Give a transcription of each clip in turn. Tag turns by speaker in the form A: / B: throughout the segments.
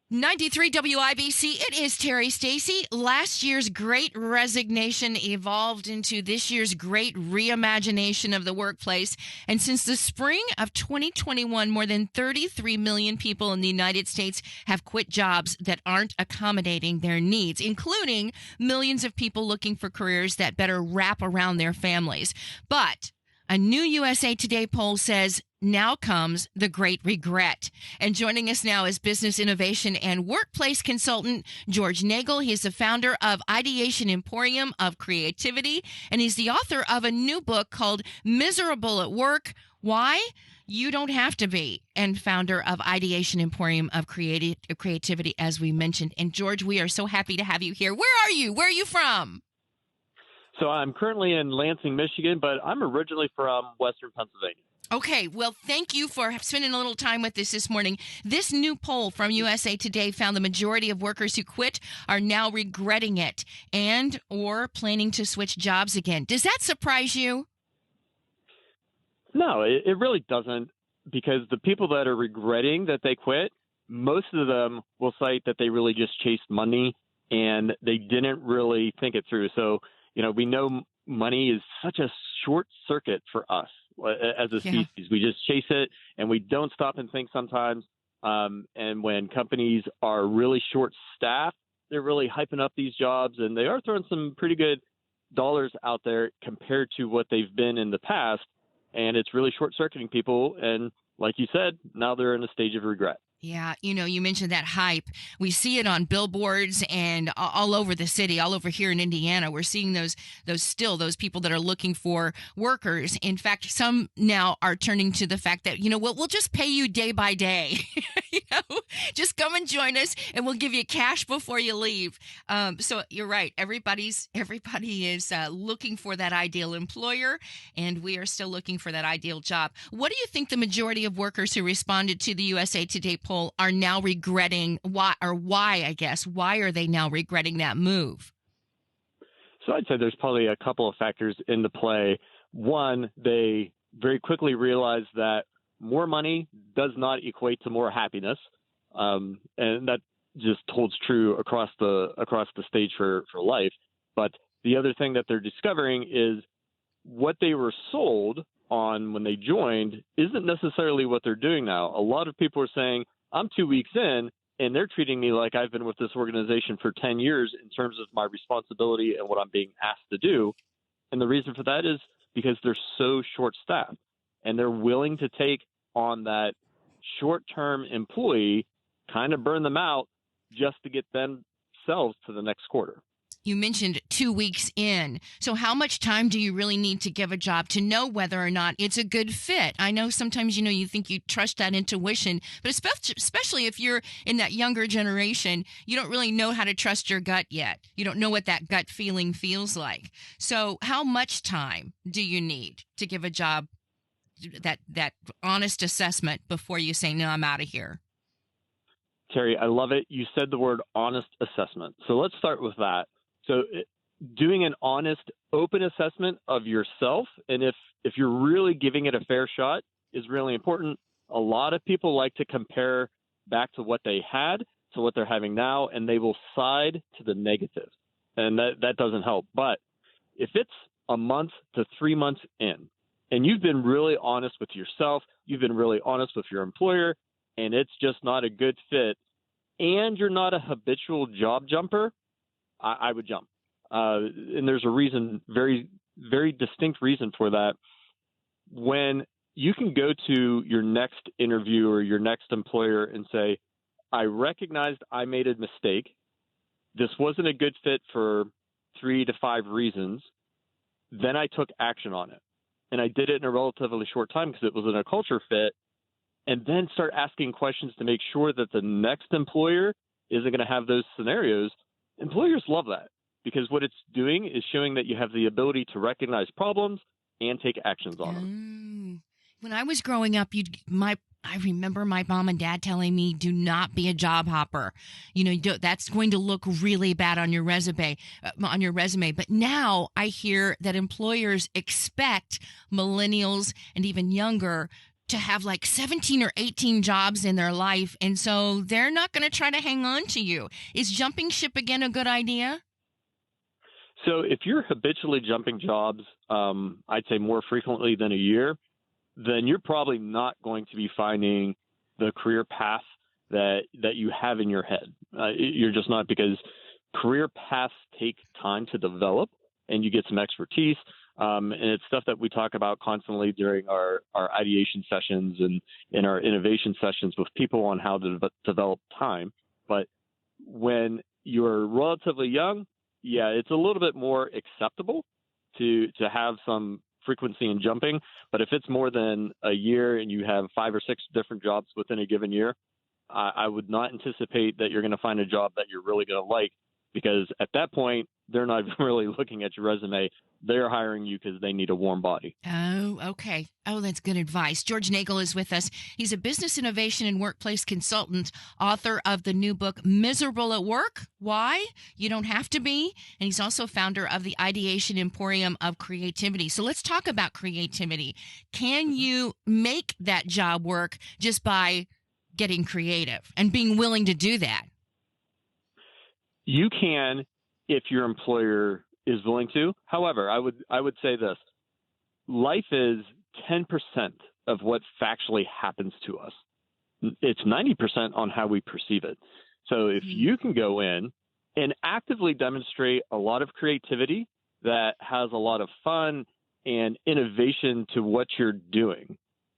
A: 93 WIBC, it is Terri, Stacy. Last year's great resignation evolved into this year's great reimagination of the workplace. And since the spring of 2021, more than 33 million people in the United States have quit jobs that aren't accommodating their needs, including millions of people looking for careers that better wrap around their families. But a new USA Today poll says now comes the great regret. And joining us now is business innovation and workplace consultant George Nagle. He is the founder of Ideation, Emporium of Creativity, and he's the author of a new book called Miserable at Work: Why You Don't Have to Be, and founder of Ideation, Emporium of Creativity, as we mentioned. And George, we are so happy to have you here. Where are you? Where are you from?
B: So I'm currently in Lansing, Michigan, but I'm originally from Western Pennsylvania.
A: Okay, well, thank you for spending a little time with us this morning. This new poll from USA Today found the majority of workers who quit are now regretting it and or planning to switch jobs again. Does that surprise you?
B: No, it really doesn't, because the people that are regretting that they quit, most of them will cite that they really just chased money and they didn't really think it through. So, we know money is such a short circuit for us as a species. We just chase it and we don't stop and think sometimes. And when companies are really short staffed, they're really hyping up these jobs and they are throwing some pretty good dollars out there compared to what they've been in the past. And it's really short circuiting people. And like you said, now they're in a stage of regret.
A: Yeah, you mentioned that hype. We see it on billboards and all over the city, all over here in Indiana. We're seeing those people that are looking for workers. In fact, some now are turning to the fact that, we'll just pay you day by day. Just come and join us and we'll give you cash before you leave. So you're right. Everybody is looking for that ideal employer, and we are still looking for that ideal job. What do you think the majority of workers who responded to the USA Today poll are now regretting? Why are they now regretting that move?
B: So I'd say there's probably a couple of factors into play. One, they very quickly realized that more money does not equate to more happiness. And that just holds true across the stage for life. But the other thing that they're discovering is what they were sold on when they joined isn't necessarily what they're doing now. A lot of people are saying, I'm 2 weeks in and they're treating me like I've been with this organization for 10 years in terms of my responsibility and what I'm being asked to do. And the reason for that is because they're so short-staffed and they're willing to take on that short-term employee, kind of burn them out just to get themselves to the next quarter.
A: You mentioned 2 weeks in. So how much time do you really need to give a job to know whether or not it's a good fit? I know sometimes, you think you trust that intuition, but especially if you're in that younger generation, you don't really know how to trust your gut yet. You don't know what that gut feeling feels like. So how much time do you need to give a job that honest assessment before you say, no, I'm out of here?
B: Terri, I love it. You said the word honest assessment. So let's start with that. So doing an honest, open assessment of yourself, and if you're really giving it a fair shot, is really important. A lot of people like to compare back to what they had to what they're having now, and they will side to the negative, and that doesn't help. But if it's a month to 3 months in, and you've been really honest with yourself, you've been really honest with your employer, and it's just not a good fit, and you're not a habitual job jumper, I would jump. And there's a reason, very, very distinct reason for that. When you can go to your next interview or your next employer and say, I recognized I made a mistake. This wasn't a good fit for 3 to 5 reasons. Then I took action on it. And I did it in a relatively short time because it was in a culture fit. And then start asking questions to make sure that the next employer isn't going to have those scenarios. Employers love that because what it's doing is showing that you have the ability to recognize problems and take actions on them.
A: When I was growing up, I remember my mom and dad telling me, do not be a job hopper. That's going to look really bad on your resume. But now I hear that employers expect millennials and even younger to have like 17 or 18 jobs in their life. And so they're not going to try to hang on to you. Is jumping ship again a good idea?
B: So if you're habitually jumping jobs, I'd say more frequently than a year, then you're probably not going to be finding the career path that you have in your head. You're just not, because career paths take time to develop and you get some expertise. And it's stuff that we talk about constantly during our ideation sessions and in our innovation sessions with people on how to develop time. But when you're relatively young, yeah, it's a little bit more acceptable to have some frequency in jumping. But if it's more than a year and you have 5 or 6 different jobs within a given year, I would not anticipate that you're going to find a job that you're really going to like, because at that point, they're not really looking at your resume. They're hiring you because they need a warm body.
A: Oh, okay. Oh, that's good advice. George Nagle is with us. He's a business innovation and workplace consultant, author of the new book, Miserable at Work, Why You Don't Have to Be. And he's also founder of the Ideation Emporium of Creativity. So let's talk about creativity. Can you make that job work just by getting creative and being willing to do that?
B: You can, if your employer is willing to. However, I would say this: life is 10% of what factually happens to us. It's 90% on how we perceive it. So if you can go in and actively demonstrate a lot of creativity that has a lot of fun and innovation to what you're doing,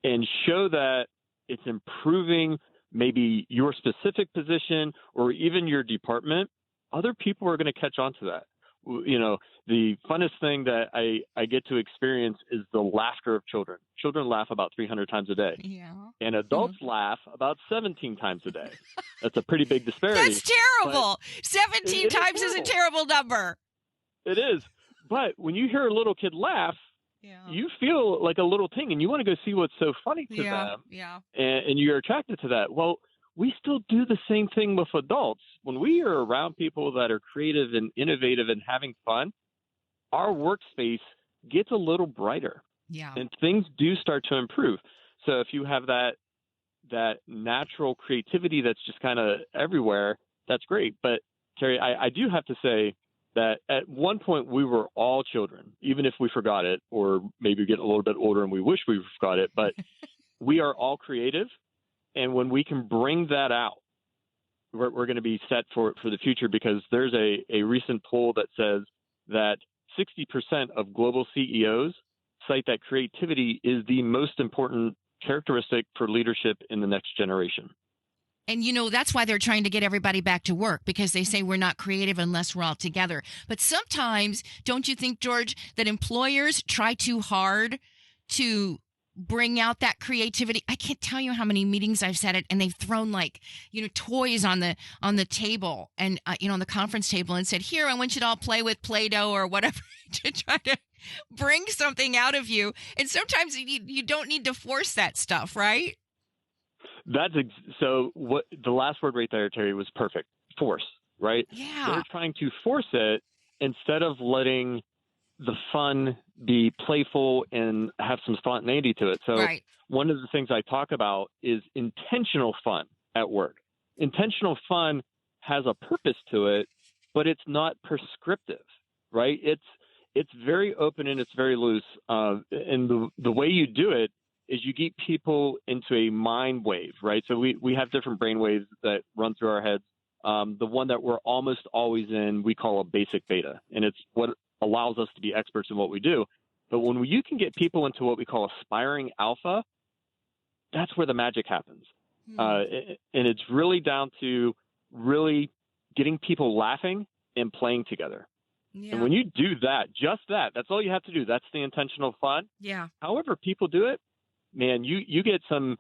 B: and show that it's improving maybe your specific position or even your department, other people are going to catch on to that. You know, the funnest thing that I get to experience is the laughter of children. Children laugh about 300 times a day.
A: Yeah.
B: And adults laugh about 17 times a day. That's a pretty big disparity.
A: That's terrible. 17 times is a terrible number.
B: It is. But when you hear a little kid laugh, you feel like a little ting, and you want to go see what's so funny to them.
A: Yeah.
B: And you're attracted to that. Well, we still do the same thing with adults. When we are around people that are creative and innovative and having fun, our workspace gets a little brighter.
A: Yeah.
B: And things do start to improve. So if you have that natural creativity that's just kind of everywhere, that's great. But Terri, I do have to say that at one point we were all children, even if we forgot it, or maybe get a little bit older and we wish we forgot it, but we are all creative. And when we can bring that out, we're going to be set for the future, because there's a recent poll that says that 60% of global CEOs cite that creativity is the most important characteristic for leadership in the next generation.
A: And, you know, that's why they're trying to get everybody back to work, because they say we're not creative unless we're all together. But sometimes, don't you think, George, that employers try too hard to bring out that creativity? I can't tell you how many meetings I've sat at, and they've thrown toys on the table and on the conference table, and said, "Here, I want you to all play with Play-Doh or whatever," to try to bring something out of you. And sometimes you don't need to force that stuff, right?
B: So what the last word right there, Terri, was perfect. Force, right?
A: Yeah.
B: They're trying to force it instead of letting the fun be playful and have some spontaneity to it. So One of the things I talk about is intentional fun at work. Intentional fun has a purpose to it, but it's not prescriptive, right? It's very open and it's very loose. And the way you do it is you get people into a mind wave, right? So we have different brain waves that run through our heads. The one that we're almost always in, we call a basic beta, and it's what allows us to be experts in what we do. But when you can get people into what we call aspiring alpha, that's where the magic happens. And it's really down to really getting people laughing and playing together. Yeah. And when you do that, that's all you have to do. That's the intentional fun.
A: Yeah.
B: However people do it, man, you get some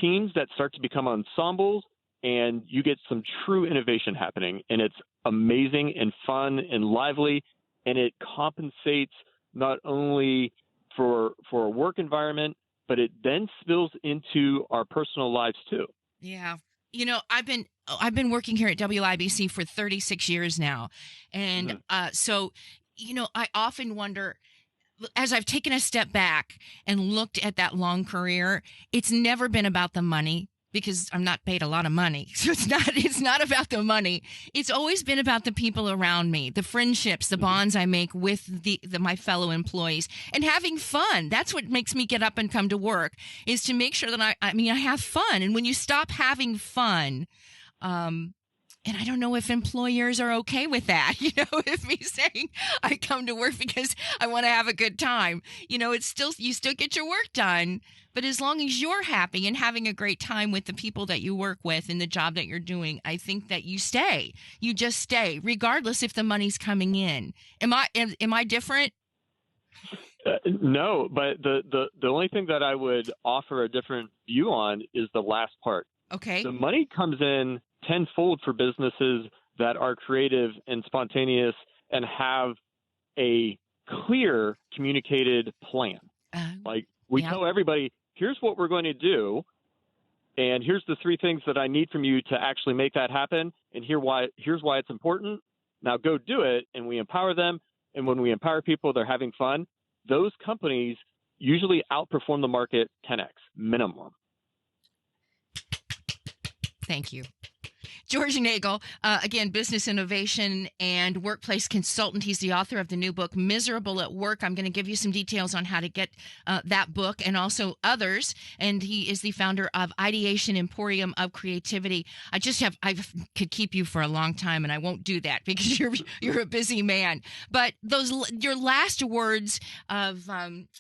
B: teams that start to become ensembles, and you get some true innovation happening. And it's amazing and fun and lively. And it compensates not only for a work environment, but it then spills into our personal lives too.
A: Yeah. You know, I've been working here at WIBC for 36 years now. And so, you know, I often wonder, as I've taken a step back and looked at that long career, it's never been about the money because I'm not paid a lot of money. So it's not about the money. It's always been about the people around me, the friendships, the bonds I make with my fellow employees, and having fun. That's what makes me get up and come to work, is to make sure that I have fun. And when you stop having fun, and I don't know if employers are okay with that, if me saying I come to work because I want to have a good time, it's still, you still get your work done. But as long as you're happy and having a great time with the people that you work with in the job that you're doing, I think that you stay. You just stay, regardless if the money's coming in. Am I different?
B: No, but the only thing that I would offer a different view on is the last part.
A: Okay.
B: The money comes in tenfold for businesses that are creative and spontaneous and have a clear communicated plan. Like we tell everybody, here's what we're going to do, and here's the 3 things that I need from you to actually make that happen, and here's why it's important. Now go do it, and we empower them. And when we empower people, they're having fun. Those companies usually outperform the market 10x minimum.
A: Thank you. George Nagle, again, business innovation and workplace consultant. He's the author of the new book, Miserable at Work. I'm going to give you some details on how to get that book and also others. And he is the founder of Ideation, Emporium of Creativity. I could keep you for a long time, and I won't do that because you're a busy man. But your last words of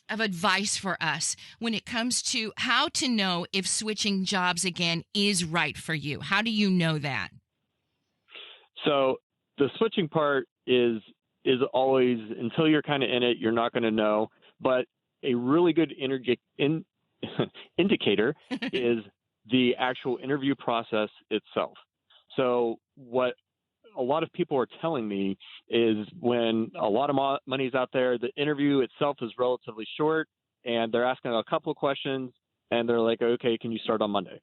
A: advice for us when it comes to how to know if switching jobs again is right for you. How do you know that?
B: So the switching part is always, until you're kind of in it, you're not going to know. But a really good indicator is the actual interview process itself. So what a lot of people are telling me is when a lot of money is out there, the interview itself is relatively short, and they're asking a couple of questions, and they're like, okay, can you start on Monday?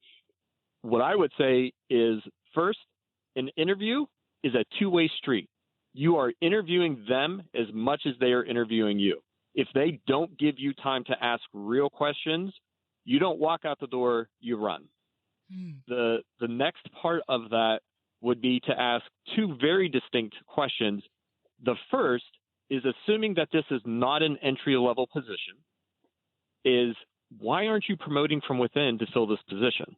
B: What I would say is, first, an interview is a two-way street. You are interviewing them as much as they are interviewing you. If they don't give you time to ask real questions, you don't walk out the door, you run. The next part of that would be to ask 2 very distinct questions. The first is, assuming that this is not an entry-level position, is why aren't you promoting from within to fill this position?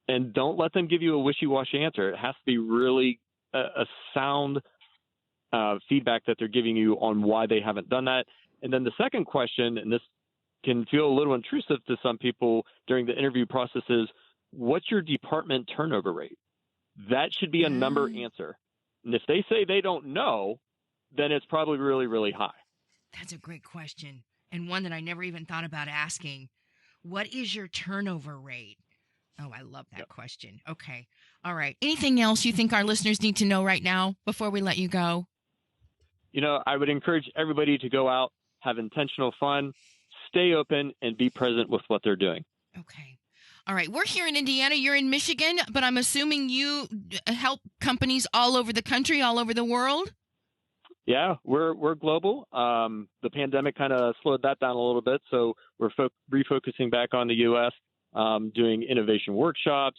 B: And don't let them give you a wishy-washy answer. It has to be really a sound feedback that they're giving you on why they haven't done that. And then the second question, and this can feel a little intrusive to some people during the interview process, is what's your department turnover rate? That should be a number answer. And if they say they don't know, then it's probably really, really high.
A: That's a great question, and one that I never even thought about asking. What is your turnover rate? Oh, I love that question. Okay. All right. Anything else you think our listeners need to know right now before we let you go?
B: I would encourage everybody to go out, have intentional fun, stay open, and be present with what they're doing.
A: Okay. All right. We're here in Indiana. You're in Michigan, but I'm assuming you help companies all over the country, all over the world?
B: Yeah, we're global. The pandemic kind of slowed that down a little bit, so we're refocusing back on the U.S., doing innovation workshops,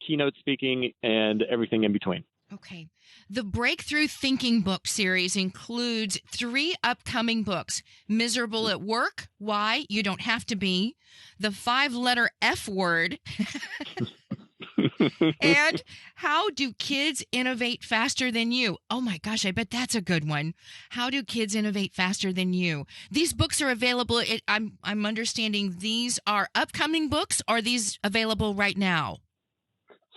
B: keynote speaking, and everything in between.
A: Okay. The Breakthrough Thinking book series includes 3 upcoming books: Miserable at Work, Why You Don't Have to Be, The 5-Letter F Word, and How Do Kids Innovate Faster Than You? Oh my gosh, I bet that's a good one. How do kids innovate faster than you? These books are available. I'm understanding these are upcoming books. Are these available right now?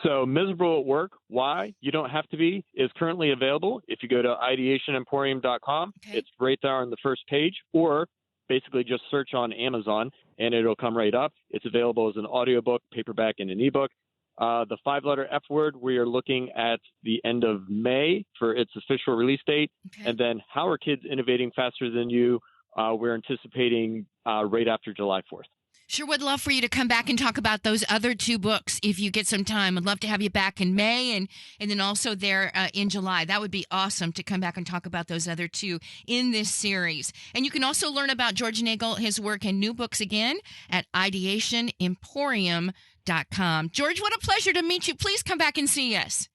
B: So Miserable at Work, Why You Don't Have to Be is currently available. If you go to ideationemporium.com, It's right there on the first page, or basically just search on Amazon and it'll come right up. It's available as an audiobook, paperback, and an ebook. The 5-letter F Word, we are looking at the end of May for its official release date. Okay. And then How Are Kids Innovating Faster Than You? We're anticipating right after July 4th.
A: Sure would love for you to come back and talk about those other two books if you get some time. I'd love to have you back in May and then also there in July. That would be awesome to come back and talk about those other two in this series. And you can also learn about George Nagle, his work, and new books again at Ideation Emporium.com. George, what a pleasure to meet you. Please come back and see us.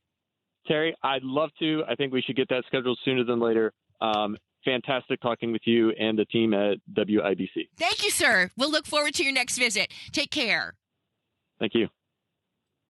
B: Terry, I'd love to. I think we should get that scheduled sooner than later. Fantastic talking with you and the team at WIBC.
A: Thank you, sir. We'll look forward to your next visit. Take care.
B: Thank you.